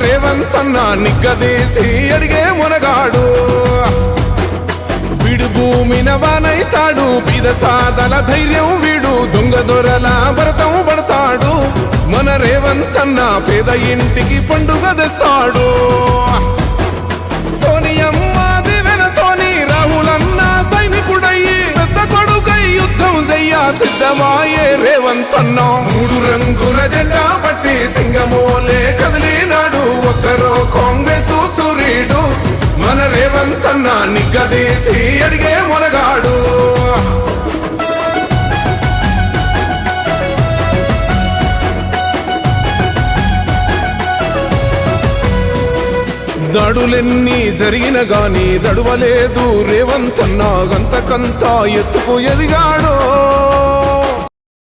రేవంతన్న నిగ్గదీసి అడిగే మునగాడు వీడు భూమిన వానైతాడు బీద సాదల ధైర్యం వీడు దొంగ దొరల భరతం పడతాడు మన రేవంతన్న పేద ఇంటికి పండుగ తెస్తాడు సోనియమ్మ దివెనతోని రాహులన్న సైనికుడయ్యి పెద్ద కొడుకై యుద్ధం చెయ్య సిద్ధమాయే రేవంతన్న మూడు రంగుల జెండా పట్టి సింగమోలే కదిలినాడు ఒక్కరో కాంగ్రెస్ సూర్యుడు మన రేవంతన్న నిగ్గదీసి అడిగే మునగాడు దాడులెన్ని జరిగిన గాని దడువలేదు రేవంతన్న గంతకంతా ఎత్తుకు ఎదిగాడో